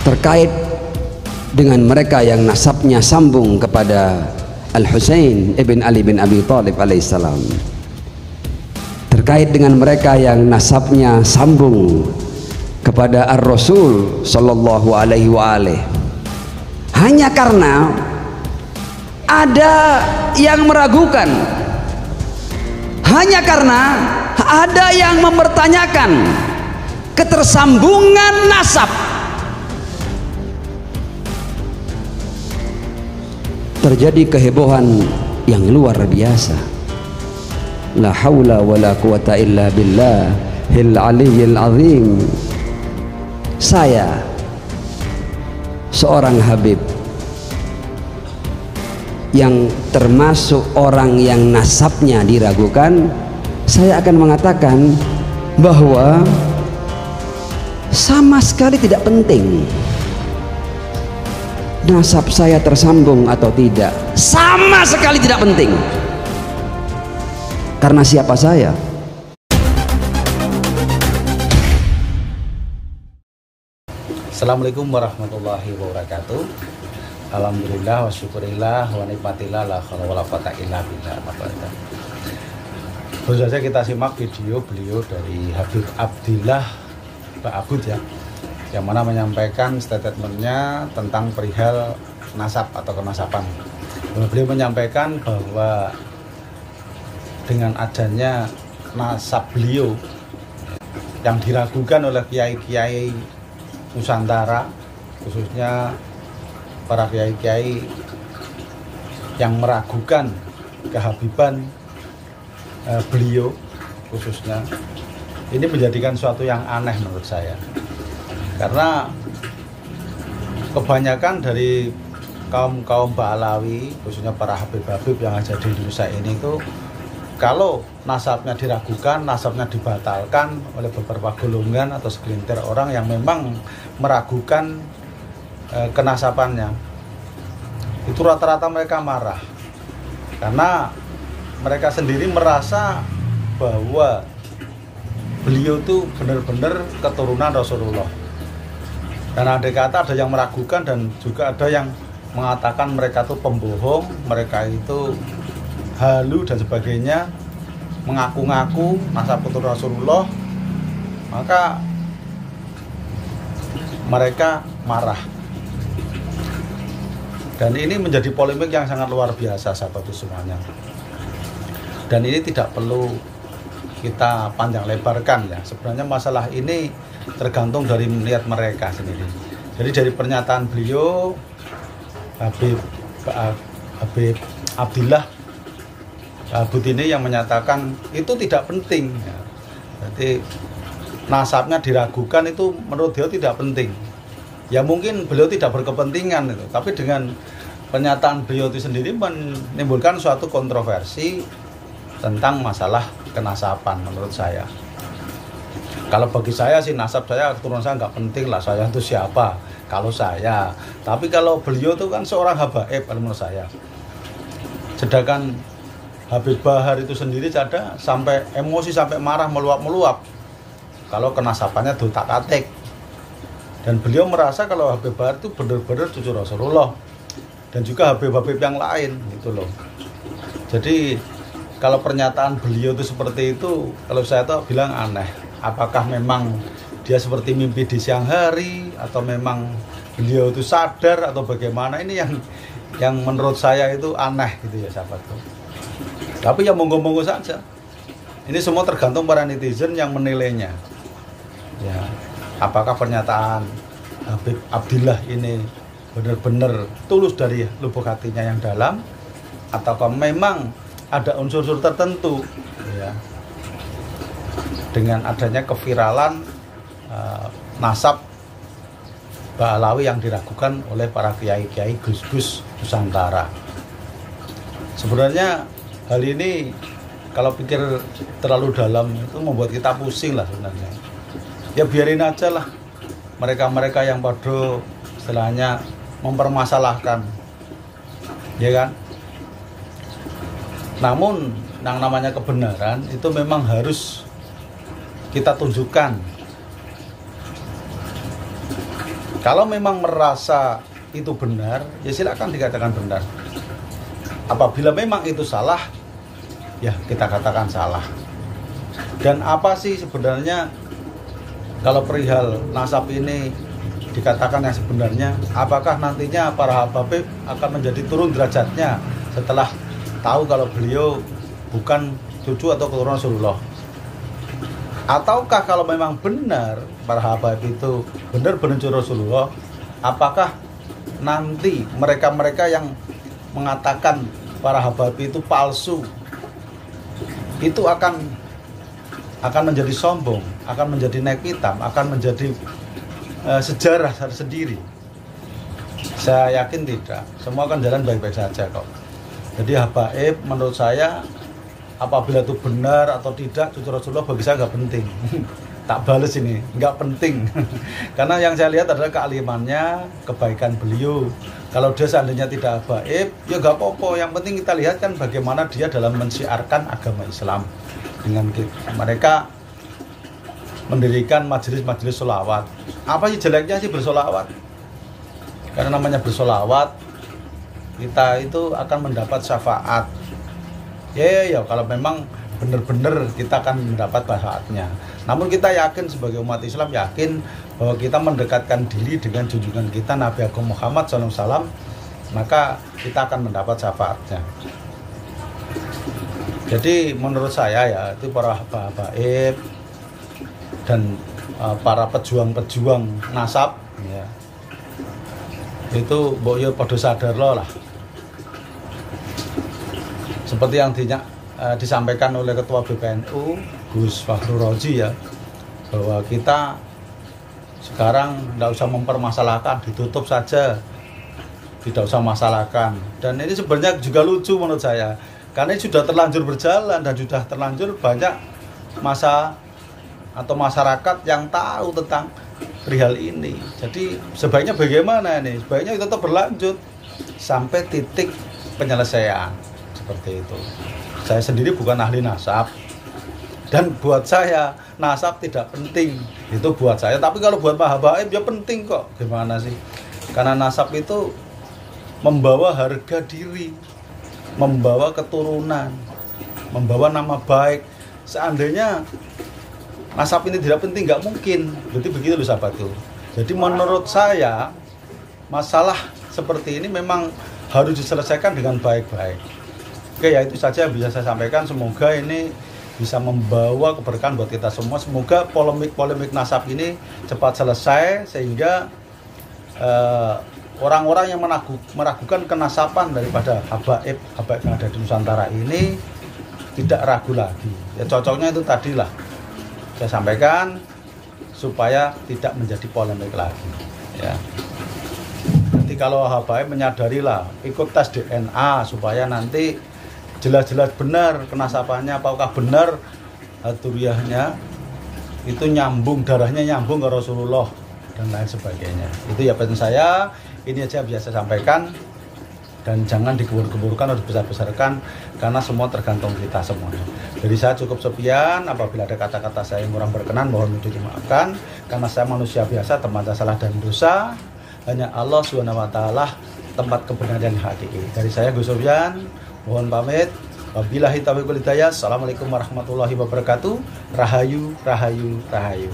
terkait dengan mereka yang nasabnya sambung kepada Al-Husain ibn Ali bin Abi Thalib alaihissalam, terkait dengan mereka yang nasabnya sambung kepada Ar-Rasul sallallahu alaihi wa alihi, hanya karena ada yang meragukan, hanya karena ada yang mempertanyakan ketersambungan nasab, terjadi kehebohan yang luar biasa. La haula wala quwata illa billahil aliyyil azim. Saya seorang Habib yang termasuk orang yang nasabnya diragukan, saya akan mengatakan bahwa sama sekali tidak penting nasab saya tersambung atau tidak, sama sekali tidak penting. Karena siapa saya? Assalamualaikum warahmatullahi wabarakatuh. Alhamdulillah wa syukurillah wa nikmatillah la haula wala quwata illa billah. Baru saja kita simak video beliau dari Habib Abdillah Ba'abud ya, yang mana menyampaikan statementnya tentang perihal nasab atau kenasaban. Beliau menyampaikan bahwa dengan adanya nasab beliau yang diragukan oleh kiai-kiai Nusantara, khususnya para kiai-kiai yang meragukan kehabiban beliau khususnya, ini menjadikan suatu yang aneh menurut saya. Karena kebanyakan dari kaum Ba'alawi, khususnya para Habib-Habib yang ada di Indonesia ini itu, kalau nasabnya diragukan, nasabnya dibatalkan oleh beberapa golongan atau segelintir orang yang memang meragukan kenasabannya, itu rata-rata mereka marah karena mereka sendiri merasa bahwa beliau itu benar-benar keturunan Rasulullah. Dan ada kata ada yang meragukan dan juga ada yang mengatakan mereka itu pembohong, mereka itu halu dan sebagainya, mengaku-ngaku nasab keturunan Rasulullah. Maka mereka marah. Dan ini menjadi polemik yang sangat luar biasa sahabat semuanya. Dan ini tidak perlu kita panjang lebarkan ya. Sebenarnya masalah ini tergantung dari niat mereka sendiri. Jadi dari pernyataan beliau Habib Abdillah Ba'abud ini yang menyatakan itu tidak penting ya. Jadi nasabnya diragukan itu menurut dia tidak penting. Ya mungkin beliau tidak berkepentingan itu, tapi dengan pernyataan beliau itu sendiri menimbulkan suatu kontroversi tentang masalah kenasaban menurut saya. Kalau bagi saya sih nasab saya, keturunan saya nggak penting lah, saya itu siapa kalau saya. Tapi kalau beliau itu kan seorang habaib menurut saya. Sedangkan Habib Bahar itu sendiri ada sampai emosi, sampai marah, meluap-meluap kalau kenasabannya dotak-atik. Dan beliau merasa kalau Habib Bahar itu benar-benar cucu Rasulullah, dan juga Habib-Habib yang lain gitu loh. Jadi kalau pernyataan beliau itu seperti itu, kalau saya tuh bilang aneh. Apakah memang dia seperti mimpi di siang hari, atau memang beliau itu sadar, atau bagaimana? Ini yang menurut saya itu aneh gitu ya sahabatku. Tapi ya monggo-monggo saja. Ini semua tergantung para netizen yang menilainya. Ya, apakah pernyataan Habib Abdillah ini benar-benar tulus dari lubuk hatinya yang dalam, ataukah memang ada unsur-unsur tertentu ya, dengan adanya keviralan nasab Ba'alawi yang diragukan oleh para kiai-kiai gus-gus Nusantara. Sebenarnya hal ini kalau pikir terlalu dalam itu membuat kita pusing lah sebenarnya. Ya biarin aja lah mereka-mereka yang pada istilahnya mempermasalahkan, ya kan. Namun yang namanya kebenaran itu memang harus kita tunjukkan Kalau memang merasa itu benar, ya silakan dikatakan benar. Apabila memang itu salah, ya kita katakan salah. Dan apa sih sebenarnya kalau perihal nasab ini dikatakan yang sebenarnya? Apakah nantinya para Habib akan menjadi turun derajatnya setelah tahu kalau beliau bukan cucu atau keturunan Rasulullah? Ataukah kalau memang benar para Habib itu benar-benar cucu Rasulullah, apakah nanti mereka-mereka yang mengatakan para Habib itu palsu itu akan menjadi sombong, akan menjadi naik hitam, akan menjadi sejarah sendiri? Saya yakin tidak. Semua akan jalan baik-baik saja kok. Jadi Habib menurut saya apabila itu benar atau tidak cucu Rasulullah bagi saya nggak penting. Tak bales ini, nggak penting. Karena yang saya lihat adalah kealimannya, kebaikan beliau. Kalau dia seandainya tidak Habib, ya nggak apa-apa. Yang penting kita lihat kan bagaimana dia dalam mensiarkan agama Islam. Dengan mereka mendirikan majelis-majelis sholawat. Apa sih jeleknya sih bersolawat? Karena namanya bersolawat, kita itu akan mendapat syafaat. Ya, kalau memang benar-benar kita akan mendapat syafaatnya. Namun kita yakin sebagai umat Islam, yakin bahwa kita mendekatkan diri dengan junjungan kita Nabi Agung Muhammad SAW, maka kita akan mendapat syafaatnya. Jadi menurut saya ya, itu para Habib dan para pejuang-pejuang nasab ya, itu mbok yo padha sadar lo lah. Seperti yang disampaikan oleh Ketua BPNU Gus Fahru Rozi ya, bahwa kita sekarang tidak usah mempermasalahkan, ditutup saja, tidak usah masalahkan. Dan ini sebenarnya juga lucu menurut saya, karena ini sudah terlanjur berjalan dan sudah terlanjur banyak masa atau masyarakat yang tahu tentang perihal ini. Jadi sebaiknya bagaimana ini? Sebaiknya tetap berlanjut sampai titik penyelesaian seperti itu. Saya sendiri bukan ahli nasab, dan buat saya nasab tidak penting, itu buat saya. Tapi kalau buat Pak Habib ya penting kok. Gimana sih? Karena nasab itu membawa harga diri, membawa keturunan, membawa nama baik. Seandainya nasab ini tidak penting, nggak mungkin. Jadi begitu loh sahabatku. Jadi menurut saya masalah seperti ini memang harus diselesaikan dengan baik-baik. Oke, ya itu saja yang bisa saya sampaikan. Semoga ini bisa membawa keberkahan buat kita semua. Semoga polemik nasab ini cepat selesai sehingga orang-orang yang meragukan kenasaban daripada Habib yang ada di Nusantara ini tidak ragu lagi. Ya cocoknya itu tadilah saya sampaikan supaya tidak menjadi polemik lagi. Ya. Nanti kalau Habib menyadarilah ikut tes DNA supaya nanti jelas-jelas benar kenasabannya, apakah benar dzurriyyahnya itu nyambung, darahnya nyambung ke Rasulullah dan lain sebagainya. Itu ya pesan saya, ini aja biasa sampaikan, dan jangan dikebur-keburkan atau dibesar-besarkan karena semua tergantung kita semuanya. Jadi saya cukup sekian. Apabila ada kata-kata saya yang kurang berkenan, mohon dimaafkan karena saya manusia biasa, tempatnya salah dan dosa. Hanya Allah SWT tempat kebenaran dan hakiki. Dari saya Gus Sofyan, mohon pamit. Wabillahi taufiq wal hidayah. Assalamualaikum warahmatullahi wabarakatuh. Rahayu, rahayu, rahayu.